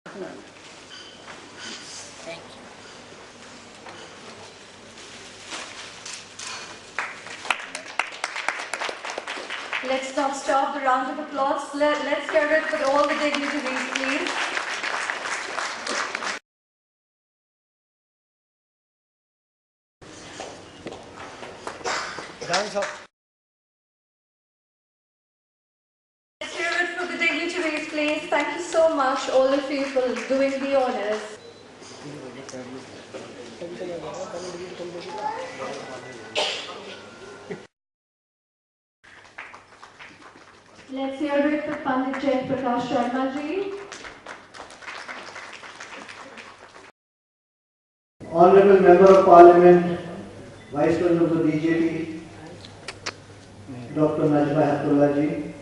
Thank you. Let's not stop the round of applause. Let's hear it for all the dignitaries, please. Let's hear it for the dignitaries, please. Thank you so much, all of you, for doing the honors. Let's hear it for Pandit Jai Prakash Sharma ji. Honorable Member of Parliament, Vice President of the BJP, Dr. Najma Heptulla ji,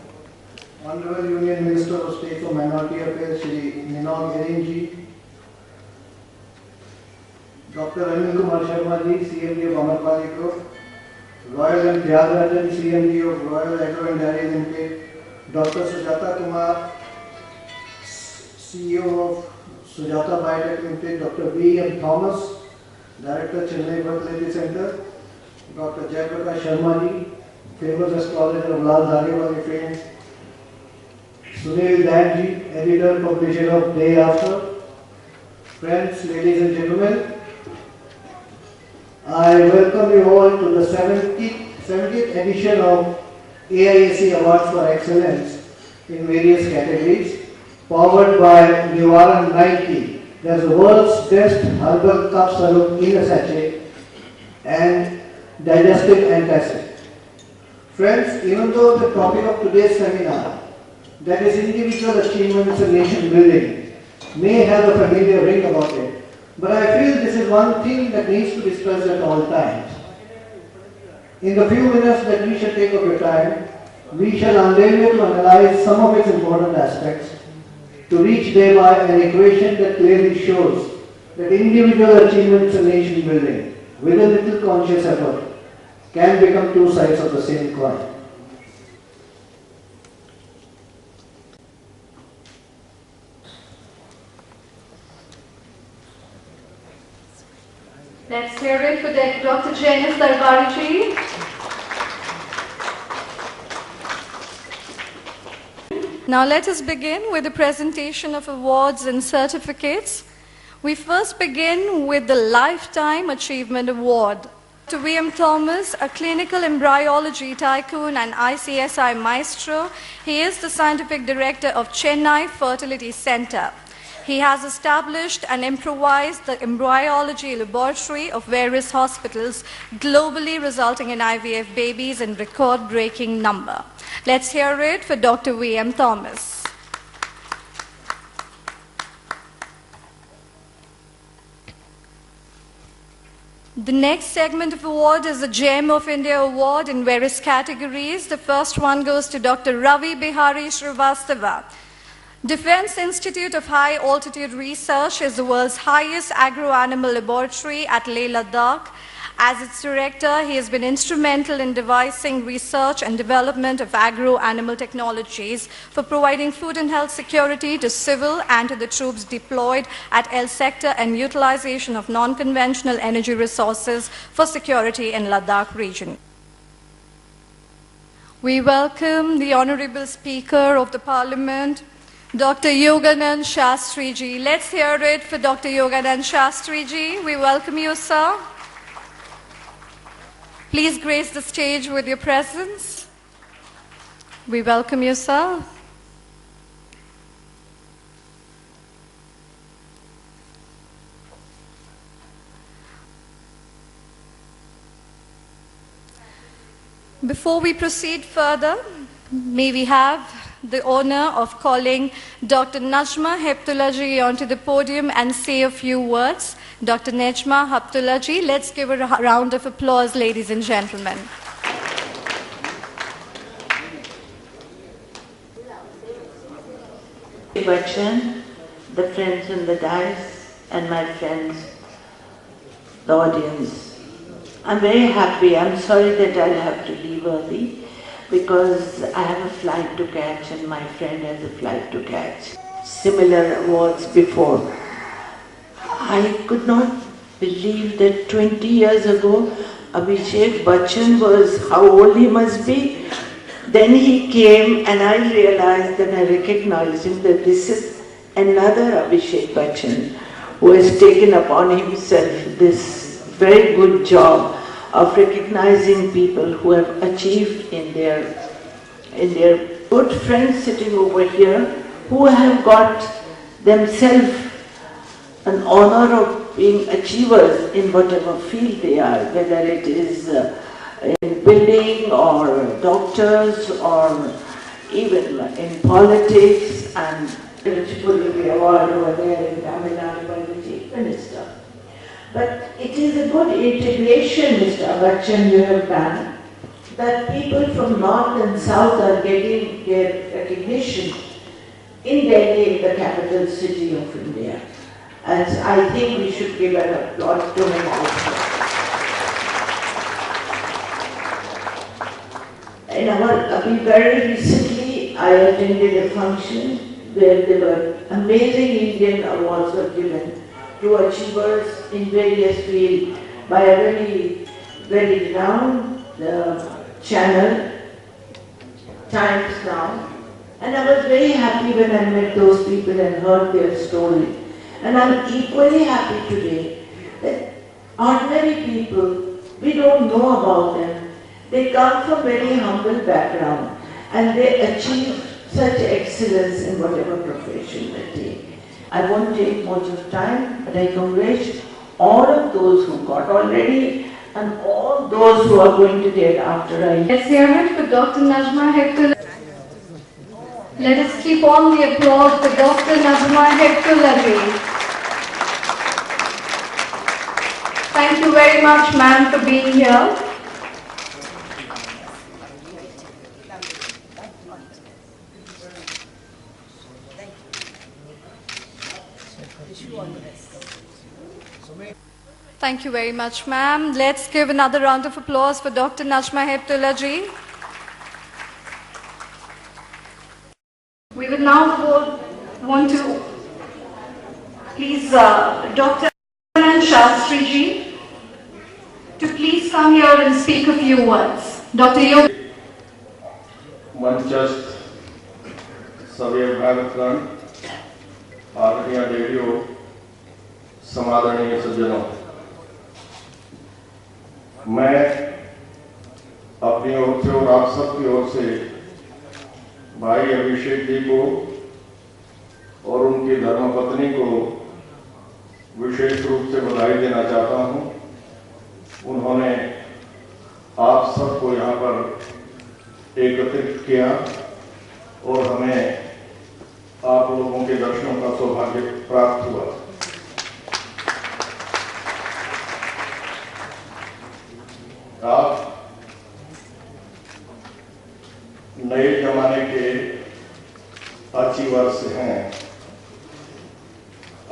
Honorable Union Minister of State for Minority Affairs, Shri Ninong Iring ji, Dr. Anil Kumar Sharma ji, CMD of Amarpali Group, Royal and Tyagarajan, CMD of Royal Agro and Dairy Limited, Dr. Sujata Kumar, CEO of Sujata Biotech Limited, Dr. V.M. Thomas, Director Chennai Fertility Center, Dr. Jaiprakash Sharma ji, famous astrologer of Lal Dhariwali fame, Sunil Dan ji, editor, publisher of Day After. Friends, ladies and gentlemen, I welcome you all to the 70th edition of AIAC Awards for Excellence in various categories, powered by Nivaran 90. There's the world's best herbal cough syrup in a sachet and digestive antacid. Friends, even though the topic of today's seminar, that is individual achievements and nation building, may have a familiar ring about it, but I feel this is one thing that needs to be stressed at all times. In the few minutes that we shall take of your time, we shall endeavor to analyze some of its important aspects, to reach thereby an equation that clearly shows that individual achievements and nation building, with a little conscious effort, can become two sides of the same coin. Let's hear it for Dr. Jainis Darbari ji. Now let us begin with the presentation of awards and certificates. We first begin with the Lifetime Achievement Award. Dr. V.M. Thomas, a clinical embryology tycoon and ICSI maestro, he is the scientific director of Chennai Fertility Center. He has established and improvised the embryology laboratory of various hospitals globally, resulting in IVF babies in record-breaking number. Let's hear it for Dr. V.M. Thomas. The next segment of award is the Gem of India Award in various categories. The first one goes to Dr. Ravi Bihari Srivastava. Defense Institute of High Altitude Research is the world's highest agro-animal laboratory at Leh, Ladakh. As its director, he has been instrumental in devising research and development of agro-animal technologies for providing food and health security to civil and to the troops deployed at El Sector and utilization of non-conventional energy resources for security in Ladakh region. We welcome the Honorable Speaker of the Parliament, Dr. Yoganand Shastri ji. Let's hear it for Dr. Yoganand Shastri ji. We welcome you, sir. Please grace the stage with your presence. We welcome you, sir. Before we proceed further, may we have the honor of calling Dr. Najma Heptulla ji onto the podium and say a few words. Dr. Najma Heptulla ji, let's give a round of applause, ladies and gentlemen. Bachchan, the friends in the dais, and my friends, the audience. I'm very happy. I'm sorry that I'll have to leave early, because I have a flight to catch and my friend has a flight to catch. similar awards before. I could not believe that 20 years ago Abhishek Bachchan was, how old he must be? Then he came and I realized and I recognized him that this is another Abhishek Bachchan who has taken upon himself this very good job of recognizing people who have achieved in their good friends sitting over here who have got themselves an honor of being achievers in whatever field they are, whether it is in building or doctors or even in politics, and the award over there in Tamil Nadu by the Chief Minister. But it is a good integration, Mr. Bachchan, you have done, that people from North and South are getting their recognition in Delhi, the capital city of India. And I think we should give an applause to him also. Very recently, I attended a function where there were amazing Indian awards were given to achievers in various fields by a very renowned channel, Times Now. And I was very happy when I met those people and heard their story. And I'm equally happy today that ordinary people, we don't know about them. They come from very humble background and they achieve such excellence in whatever profession they take. I won't take much of time, but I congratulate all of those who got already and all those who are going to get after I. Let's hear it for Dr. Najma Heptul. Let us keep on the applause for Dr. Najma Heptul. Thank you very much, ma'am, for being here. Thank you very much, ma'am. Let's give another round of applause for Dr. Najma Heptul ji. We will now want to please Dr. Shastri ji to please come here and speak a few words. Dr. Yoga. मंचस्थ सभी अभिभावकगण, आदरणीय radio समादरणीय सज्जनों, मैं अपनी ओर से और आप सबकी ओर से भाई अभिषेक जी को और उनकी धर्मपत्नी को विशेष रूप से बधाई देना चाहता हूं। उन्होंने आप सबको यहाँ पर एकत्रित किया और हमें आप लोगों के दर्शनों का सौभाग्य प्राप्त हुआ। आप नए जमाने के अचीवर्स हैं।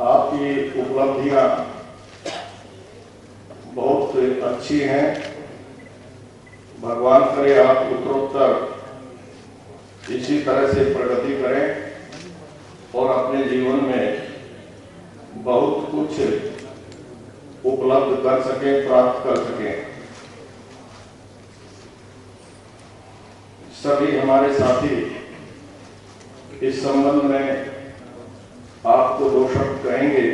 आपकी उपलब्धियां बहुत अच्छी हैं। भगवान करे आप उत्तरोत्तर इसी तरह से प्रगति करें और अपने जीवन में बहुत कुछ उपलब्ध कर सकें, प्राप्त कर सकें। सभी हमारे साथी इस संबंध में आपको दो शब्द कहेंगे।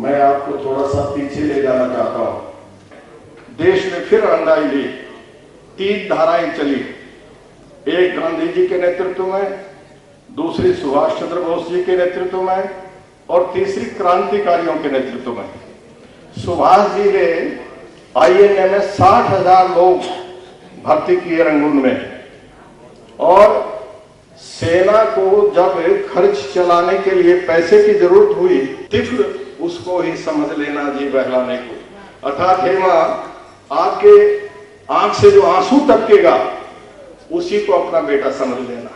मैं आपको थोड़ा सा पीछे ले जाना चाहता हूं। देश में फिर अंधाई ली, 3 धाराएं चली, एक गांधी जी के नेतृत्व में, दूसरी सुभाष चंद्र बोस जी के नेतृत्व में और तीसरी क्रांतिकारियों के नेतृत्व में। सुभाष जी ने INA में 60,000 लोग भर्ती किए रंगून में, और सेना को जब खर्च चलाने के लिए पैसे की जरूरत हुई, तिफ्र उसको ही समझ लेना जी बहलाने को। अर्थात हे मां, आपके आंख से जो आंसू टपकेगा उसी को अपना बेटा समझ लेना।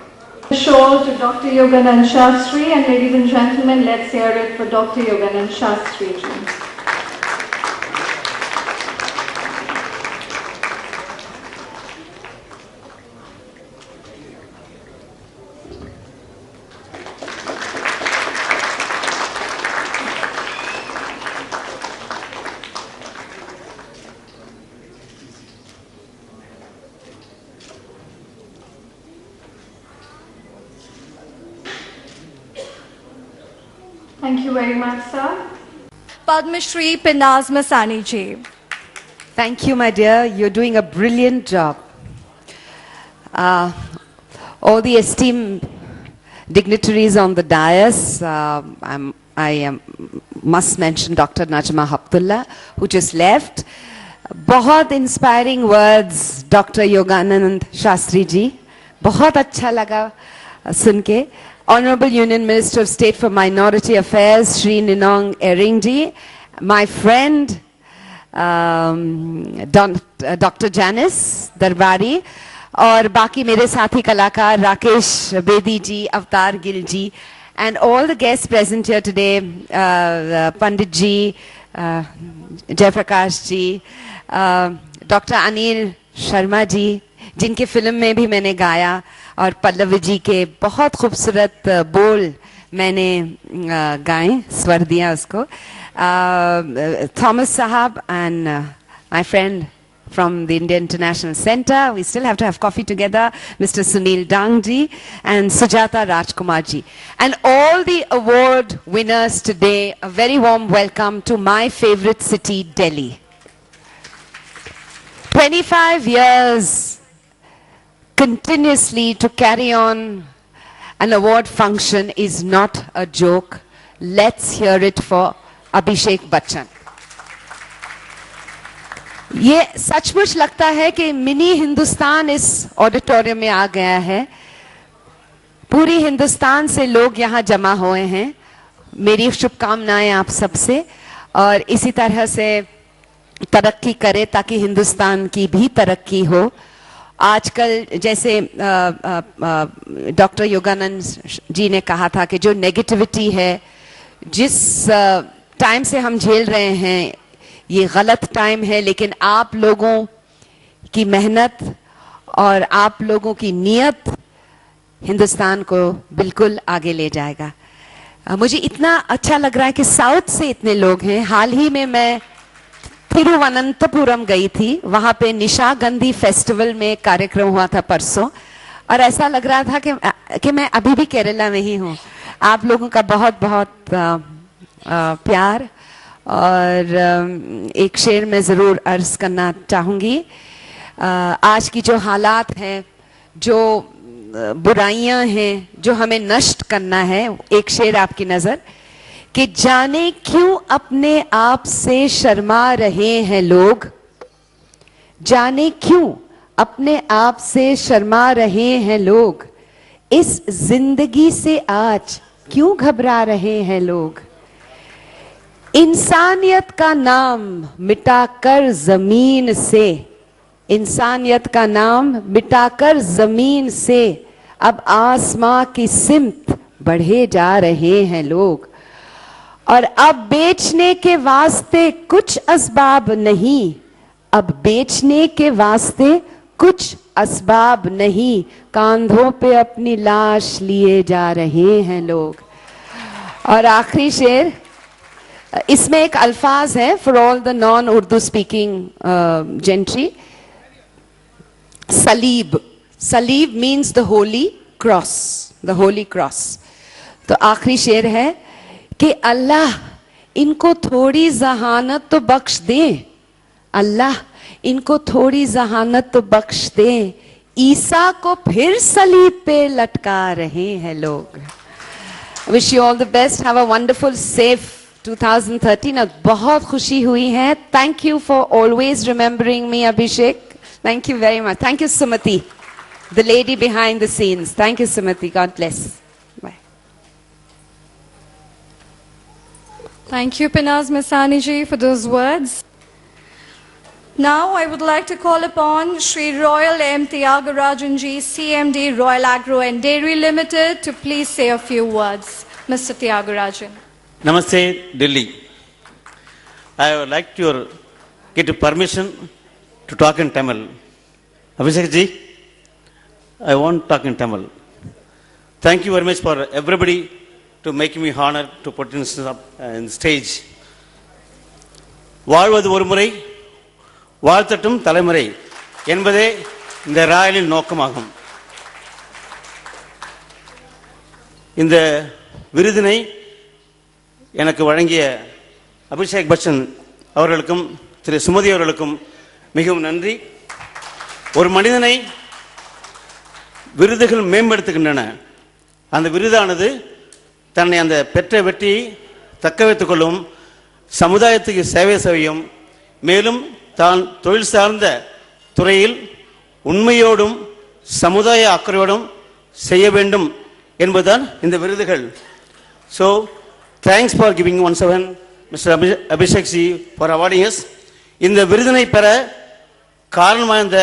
Show to Dr. Yoganand Shastri, and ladies and gentlemen, let's hear it for Dr. Yoganand Shastri ji. Thank you very much, sir. Padma Shri Pinaz Masani ji. Thank you, my dear. You're doing a brilliant job. All the esteemed dignitaries on the dais, I must mention Dr. Najma Haptullah, who just left. बहुत inspiring words, Dr. Yoganand Shastri ji. बहुत अच्छा लगा सुन के. Honorable Union Minister of State for Minority Affairs, Shri Ninong Ering ji. My friend, Dr. Janice Darbari. और बाकी मेरे साथी कलाकार राकेश बेदी जी, अवतार गिल जी, and all the guests present here today, Pandit ji, Jaiprakash ji, Dr. Anil Sharma ji, जिनके film में भी मैंने गाया, और पल्लवी जी के बहुत खूबसूरत बोल मैंने गाए, स्वर दिया उसको, Thomas Sahab and my friend from the Indian International Center. We still have to have coffee together. Mr. Sunil Dang ji and Sujata Rajkumar ji. And all the award winners today, a very warm welcome to my favorite city, Delhi. 25 years continuously to carry on an award function is not a joke. Let's hear it for Abhishek Bachchan. ये सचमुच लगता है कि mini Hindustan इस auditorium में आ गया है. पूरी हिंदुस्तान से लोग यहाँ जमा हुए हैं. मेरी शुभकामनाएं आप सबसे, और इसी तरह से तरक्की करे ताकि हिंदुस्तान की भी तरक्की हो. आजकल जैसे डॉक्टर योगानंद जी ने कहा था कि जो नेगेटिविटी है, जिस टाइम से हम झेल रहे हैं, ये गलत टाइम है, लेकिन आप लोगों की मेहनत और आप लोगों की नियत हिंदुस्तान को बिल्कुल आगे ले जाएगा. मुझे इतना अच्छा लग रहा है कि साउथ से इतने लोग हैं. हाल ही में मैं तिरुवनंतपुरम गई थी. वहां पे निशा गंधी फेस्टिवल में कार्यक्रम हुआ था परसों, और ऐसा लग रहा था कि मैं अभी भी केरला में ही हूँ. आप लोगों का बहुत बहुत प्यार. और एक शेर में ज़रूर अर्ज करना चाहूँगी. आज की जो हालात हैं, जो बुराइयां हैं, जो हमें नष्ट करना है, एक शेर आपकी नज़र कि जाने क्यों अपने आप से शर्मा रहे हैं लोग, जाने क्यों अपने आप से शर्मा रहे हैं लोग, इस जिंदगी से आज क्यों घबरा रहे हैं लोग. इंसानियत का नाम मिटाकर जमीन से, इंसानियत का नाम मिटाकर जमीन से अब आसमां की सिमत बढ़े जा रहे हैं लोग. और अब बेचने के वास्ते कुछ असबाब नहीं, अब बेचने के वास्ते कुछ असबाब नहीं, कांधों पे अपनी लाश लिए जा रहे हैं लोग. और आखिरी शेर, इसमें एक अल्फाज है for all the non Urdu speaking gentry. सलीब, सलीब means the Holi cross, the Holi cross. तो आखिरी शेर है कि अल्लाह इनको थोड़ी जहानत तो बख्श दे, अल्लाह इनको थोड़ी जहानत तो बख्श दे, ईसा को फिर सलीब पे लटका रहे हैं लोग. Wish you all the best, have a wonderful safe 2013. बहुत खुशी हुई है. Thank you for always remembering me Abhishek. Thank you very much. Thank you Sumati, the lady behind the scenes. Thank you Sumati. God bless. Thank you, Pinaz Masani ji, for those words. Now I would like to call upon Shri Royal M. Tyagarajan ji, CMD, Royal Agro and Dairy Limited, to please say a few words. Mr. Tyagarajan. Namaste, Delhi. I would like to get permission to talk in Tamil. Abhishek ji, I want to talk in Tamil. Thank you very much for everybody to make me honor to put this up in stage. வாழ்வது ஒரு முறை, வாழ்த்தட்டும் தலைமுறை என்பதே இந்த ராயலின் நோக்கமாகும். இந்த விருதினை எனக்கு வழங்கிய அபிஷேக் பச்சன் அவர்களுக்கும் திரு சுமதி அவர்களுக்கும் மிகவும் நன்றி. ஒரு மனிதனை விருதுகள் மேம்படுத்துகின்றன. அந்த விருதானது தன்னை அந்த பெற்ற வெற்றியை தக்க வைத்துக் கொள்ளும், சமுதாயத்துக்கு சேவை செய்யும், மேலும் தான் தொழில் சார்ந்த துறையில் உண்மையோடும் சமுதாய அக்கறையோடும் செய்ய வேண்டும் என்பதுதான் இந்த விருதுகள். So thanks for giving once again mister Abhishek ji for awarding us. இந்த விருதினை பெற காரணமாக இருந்த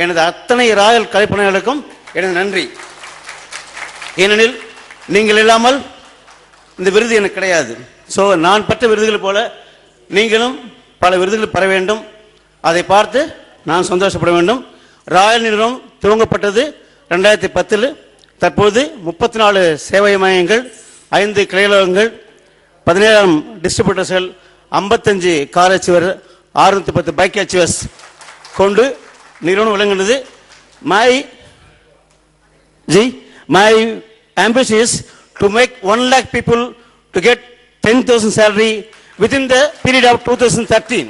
எனது அத்தனை ராயல் கலைப்பணியாளர்களுக்கும் எனது நன்றி. ஏனெனில் நீங்கள் இல்லாமல் இந்த விருது எனக்கு கிடையாது. ஸோ நான் பெற்ற விருதுகள் போல நீங்களும் பல விருதுகள் பெற வேண்டும், அதை பார்த்து நான் சந்தோஷப்பட வேண்டும். ராயல் நிறுவனம் துவங்கப்பட்டது 2010. தற்போது 34 சேவை மையங்கள், 5 கிளையகங்கள், 17 டிஸ்ட்ரிபியூட்டர்ஸ்கள், 55 கார் அச்சீவர், 610 பைக் அச்சீவர்ஸ் கொண்டு நிறுவனம் விளங்குகிறது. My ambition is to make 1 lakh people to get 10,000 salary within the period of 2013.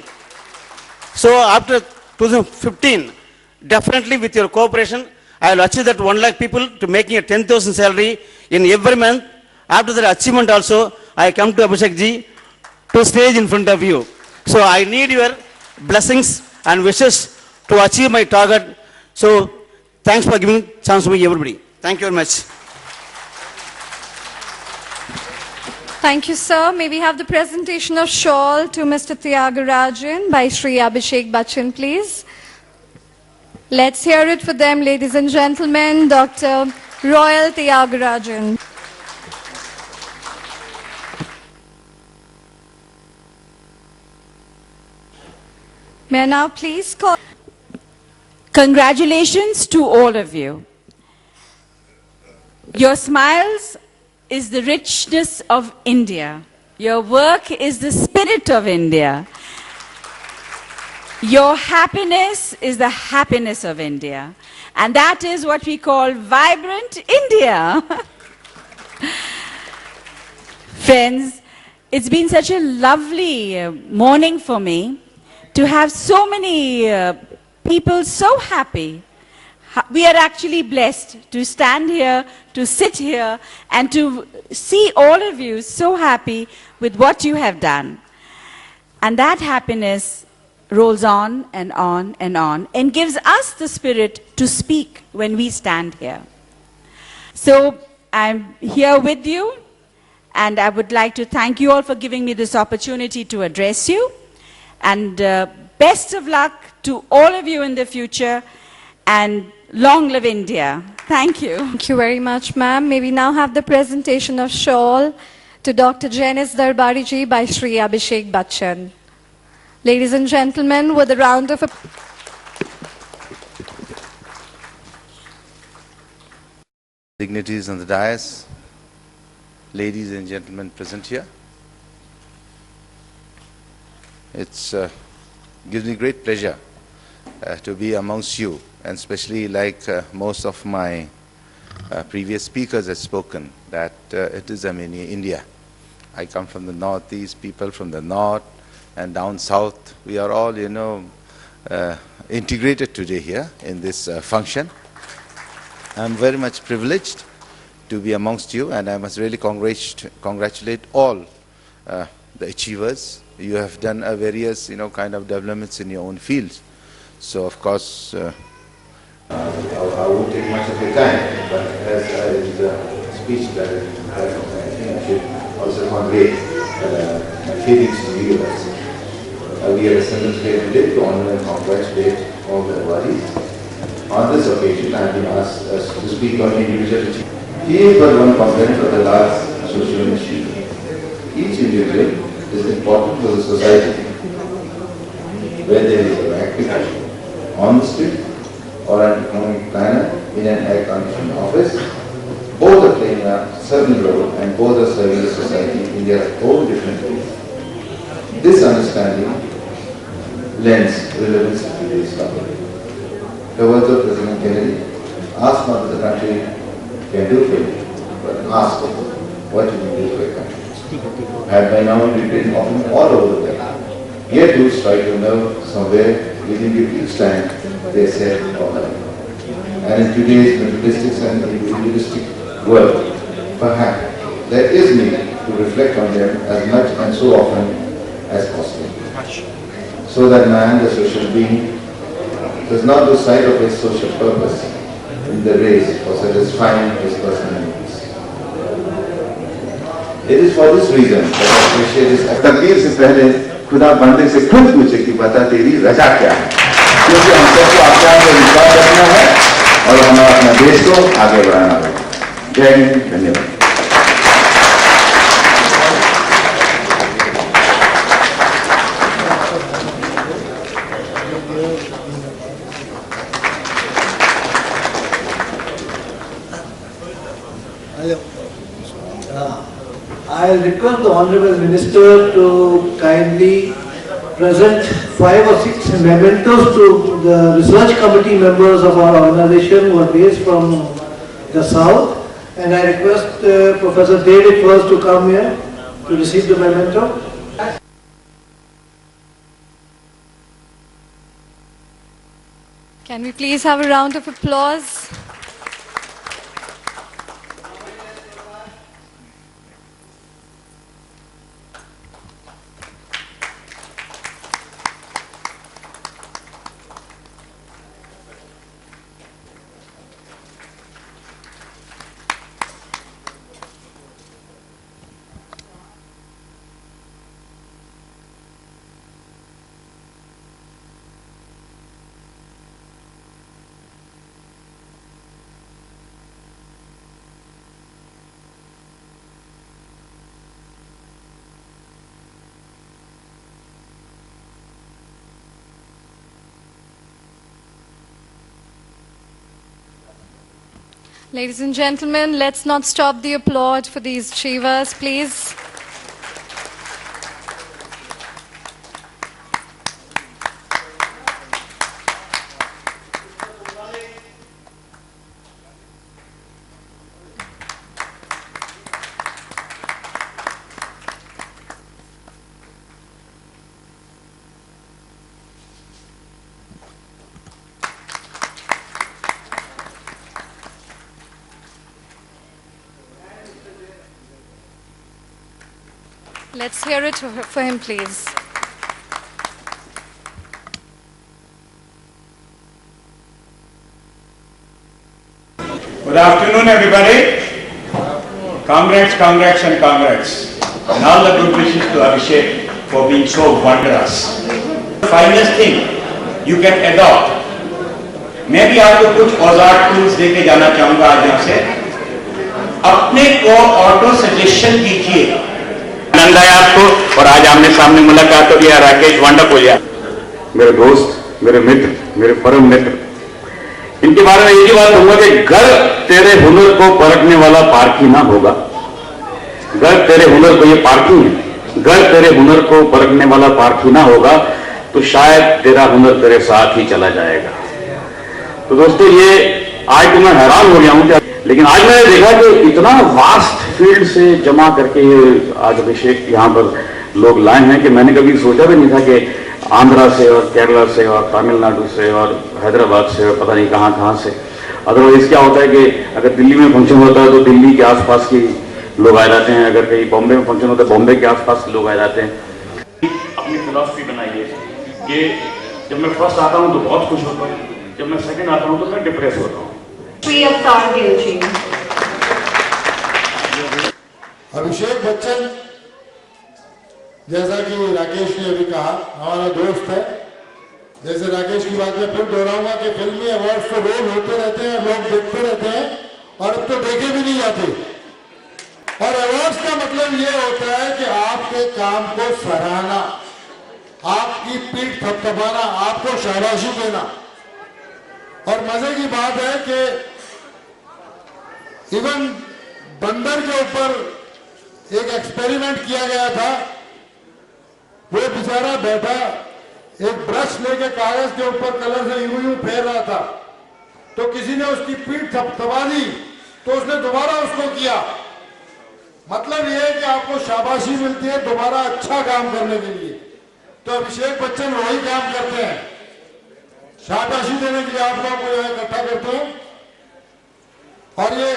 So after 2015, definitely with your cooperation, I will achieve that 1 lakh people to making a 10,000 salary in every month. After that achievement also, I come to Abhishek ji to stage in front of you. So I need your blessings and wishes to achieve my target. So thanks for giving chance to me, everybody. Thank you very much. Thank you, sir. May we have the presentation of shawl to Mr. Tyagarajan by Shri Abhishek Bachchan, please. Let's hear it for them, ladies and gentlemen. Dr. Royal Tyagarajan. May I now please call... Congratulations to all of you. Your smiles is the richness of India. Your work is the spirit of India. Your happiness is the happiness of India. And that is what we call vibrant India. Friends, it's been such a lovely morning for me to have so many people so happy. We are actually blessed to stand here, to sit here, and to see all of you so happy with what you have done. And that happiness rolls on and on and on and gives us the spirit to speak when we stand here. So I'm here with you, and I would like to thank you all for giving me this opportunity to address you. And best of luck to all of you in the future, and long live India. Thank you. Thank you very much, ma'am. May we now have the presentation of shawl to Dr. Janice Darbari ji by Shri Abhishek Bachchan. Ladies and gentlemen, with a round of applause. Dignitaries on the dais, ladies and gentlemen present here. It's gives me great pleasure to be amongst you, and especially like most of my previous speakers have spoken, that it is a mini India. I come from the northeast, people from the north and down south. We are all, integrated today here in this function. I'm very much privileged to be amongst you, and I must really congratulate all the achievers. You have done various, kind of developments in your own fields. So, of course, I won't take much of your time, but as the speech that I think I should also convey my feelings to you. We are assembled here today to honor and congratulate all the awardees. On this occasion, I have been asked to speak on individual achievement. He is but one component of the large social mission. Each individual is important for the society. Whether there is a practical, on the street, or an economic planner in an air-conditioned office, both are playing a certain role and both are serving the society in their own different ways. This understanding lends relevance to today's topic. The words of President Kennedy, ask not what the country can do for you, but ask what you can do for your country. had by now written often all over the world. Yet those strike a nerve somewhere within each time they said or done. And in today's materialistic and individualistic world, perhaps there is need to reflect on them as much and so often as possible, so that man, the social being, does not lose sight of his social purpose in the race for satisfying his personal needs. It is for this reason that I appreciate this. तकदीर से पहले खुदा बंदे से खुद पूछे कि बता तेरी रजा क्या है, क्योंकि हम सबको अपने पर विश्वास रखना है और हमारा अपना देश को आगे बढ़ाना है। जय हिंद, धन्यवाद। I request the Honorable Minister to kindly present 5 or 6 mementos to the research committee members of our organization who are based from the south, and I request Professor David first to come here to receive the memento. Can we please have a round of applause? Ladies and gentlemen, let's not stop the applaud for these achievers, please. Let's hear it for him, please. Good afternoon, everybody. Congrats, congrats, and congrats. And all the good wishes to Abhishek for being so wondrous. The finest thing you can adopt. मैं भी आपको कुछ औजार tools देके जाना चाहूंगा आज यहाँ से. अपने को ऑटो सजेशन कीजिए. आनंद आया आपको और आज आमने सामने मुलाकात हो गया. राकेश वंडरफुल यार, मेरे दोस्त, मेरे मित्र, मेरे परम मित्र. इनके बारे में एक ही बात कहूंगा कि घर तेरे हुनर को परखने वाला पारखी ना होगा. घर तेरे हुनर को, ये पारखी है, घर तेरे हुनर को परखने वाला पारखी ना होगा तो शायद तेरा हुनर तेरे साथ ही चला जाएगा. तो दोस्तों, ये आज तो मैं हैरान हो गया हूं, लेकिन आज मैंने देखा कि इतना वास्ट फील्ड से जमा करके ये आज अभिषेक यहाँ पर लोग लाए हैं कि मैंने कभी सोचा भी नहीं था कि आंध्रा से और केरला से और तमिलनाडु से और हैदराबाद से और पता नहीं कहाँ से. अदरवाइज क्या होता है कि अगर दिल्ली में फंक्शन होता है तो दिल्ली के आसपास के लोग आ जाते हैं, अगर कहीं बॉम्बे में फंक्शन होता है बॉम्बे के आसपास के लोग आ जाते हैं. अपनी फिलॉसफी बनाइए कि जब मैं फर्स्ट आता हूँ तो बहुत खुश होता हूँ, जब मैं सेकंड आता हूँ तो मैं डिप्रेस होता हूँ. अभिषेक बच्चन, जैसा कि राकेश ने अभी कहा, हमारा दोस्त है. जैसे राकेश की बात मैं फिर दोहराऊंगा कि फिल्मी अवार्ड्स तो रोज होते रहते हैं, लोग देखते रहते हैं और अब तो देखे भी नहीं जाते. और अवार्ड्स का मतलब ये होता है कि आपके काम को सराहना, आपकी पीठ थपथपाना, आपको शाबाशी देना. और मजे की बात है कि इवन बंदर के ऊपर एक एक्सपेरिमेंट किया गया था. वो बेचारा बैठा एक ब्रश लेके कागज के ऊपर कलर से यूं यूं फेर रहा था, तो किसी ने उसकी पीठ थपथपा दी तो उसने दोबारा उसको किया. मतलब ये है कि आपको शाबाशी मिलती है दोबारा अच्छा काम करने के लिए। तो अभिषेक बच्चन वही काम करते हैं, शाबाशी देने के लिए आप लोगों को यहाँ इकट्ठा करते हैं। और ये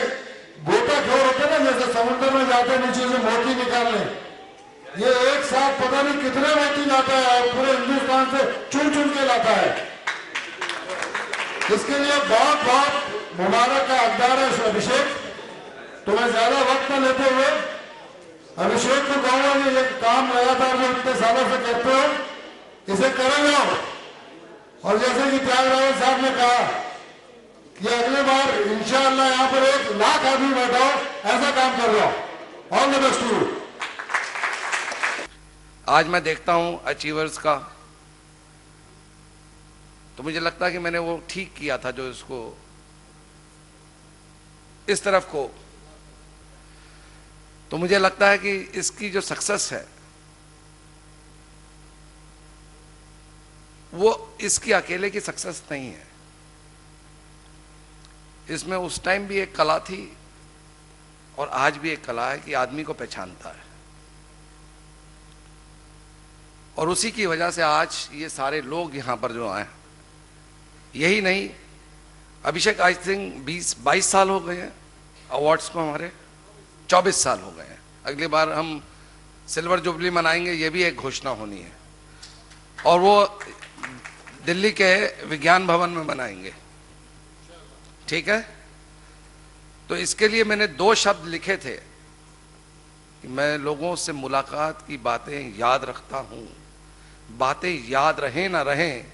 गोताखोर होते हैं ना, जैसे समुद्र में जाते हैं नीचे से मोती निकालने, ये एक साथ पता नहीं कितने मोती लाता है और पूरे हिंदुस्तान से चुन चुन के लाता है। इसके लिए बहुत बहुत मुबारक का हकदार है अभिषेक। तो मैं ज्यादा वक्त न लेते हुए अभिषेक को कहूंगा कि ये काम लगातार जो इतने सालों से करते हो इसे करेंगे आप। और जैसे कि त्यागराजन साहब ने कहा कि अगली बार इंशाअल्लाह यहाँ पर 1 लाख आदमी बैठा हो, ऐसा काम कर रहा हूं। All the best to you. आज मैं देखता हूं अचीवर्स का, तो मुझे लगता है कि मैंने वो ठीक किया था जो इसको इस तरफ को। तो मुझे लगता है कि इसकी जो सक्सेस है वो इसकी अकेले की सक्सेस नहीं है। इसमें उस टाइम भी एक कला थी और आज भी एक कला है कि आदमी को पहचानता है, और उसी की वजह से आज ये सारे लोग यहां पर जो आए। यही नहीं, अभिषेक आई थिंक 20-22 साल हो गए हैं अवार्ड्स को, हमारे 24 साल हो गए हैं। अगली बार हम सिल्वर जुबली मनाएंगे, ये भी एक घोषणा होनी है, और वो दिल्ली के विज्ञान भवन में मनाएंगे, ठीक है। तो इसके लिए मैंने 2 शब्द लिखे थे कि मैं लोगों से मुलाकात की बातें याद रखता हूं, बातें याद रहें ना रहें,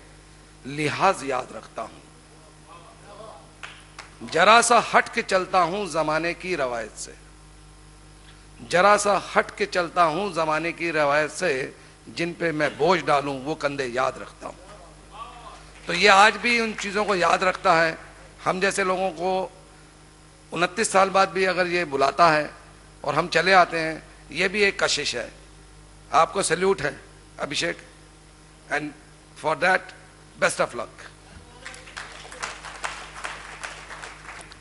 लिहाज याद रखता हूं। जरा सा हट के चलता हूं जमाने की रवायत से, जरा सा हट के चलता हूं जमाने की रवायत से, जिन पे मैं बोझ डालूं वो कंधे याद रखता हूं। तो ये आज भी उन चीजों को याद रखता है। हम जैसे लोगों को 29 साल बाद भी अगर ये बुलाता है और हम चले आते हैं, ये भी एक कशिश है। आपको सैल्यूट है Abhishek, and for that best of luck.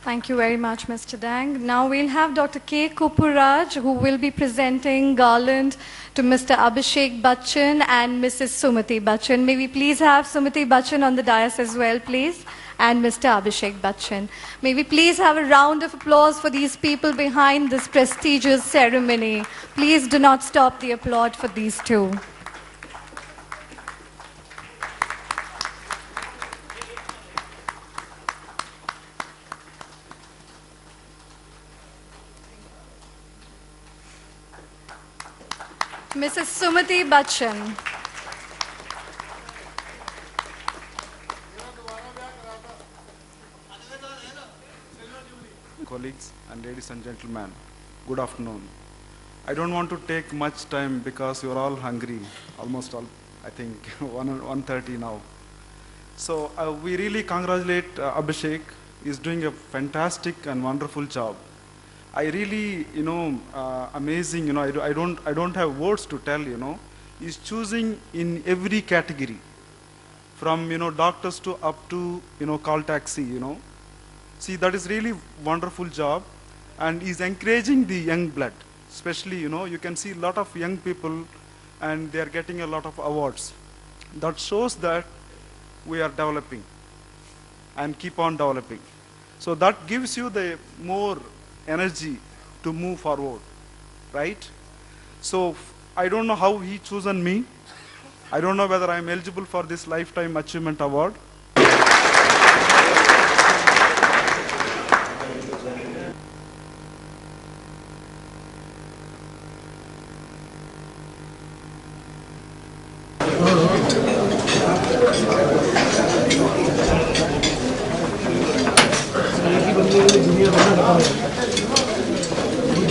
Thank you very much, Mr. Dang. Now we'll have Dr. K. Kupuraj, who will be presenting garland to Mr. Abhishek Bachchan and Mrs. Sumati Bachchan. May we please have Sumati Bachchan on the dais as well, please, and Mr. Abhishek Bachchan. May we please have a round of applause for these people behind this prestigious ceremony. Please do not stop the applaud for these two. Mrs. Sumati Bachchan. Colleagues and ladies and gentlemen, good afternoon. I don't want to take much time because you're all hungry, almost all, I think 1:30 now. So we really congratulate Abhishek. He's doing a fantastic and wonderful job. I really, amazing, I don't have words to tell, he's choosing in every category, from, doctors to up to, call taxi, See, that is really wonderful job, and he's encouraging the young blood, especially, you can see a lot of young people, and they are getting a lot of awards. That shows that we are developing and keep on developing. So that gives you the more energy to move forward, right? So I don't know how he chosen me. I don't know whether I am eligible for this Lifetime Achievement Award.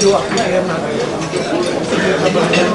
जो अपने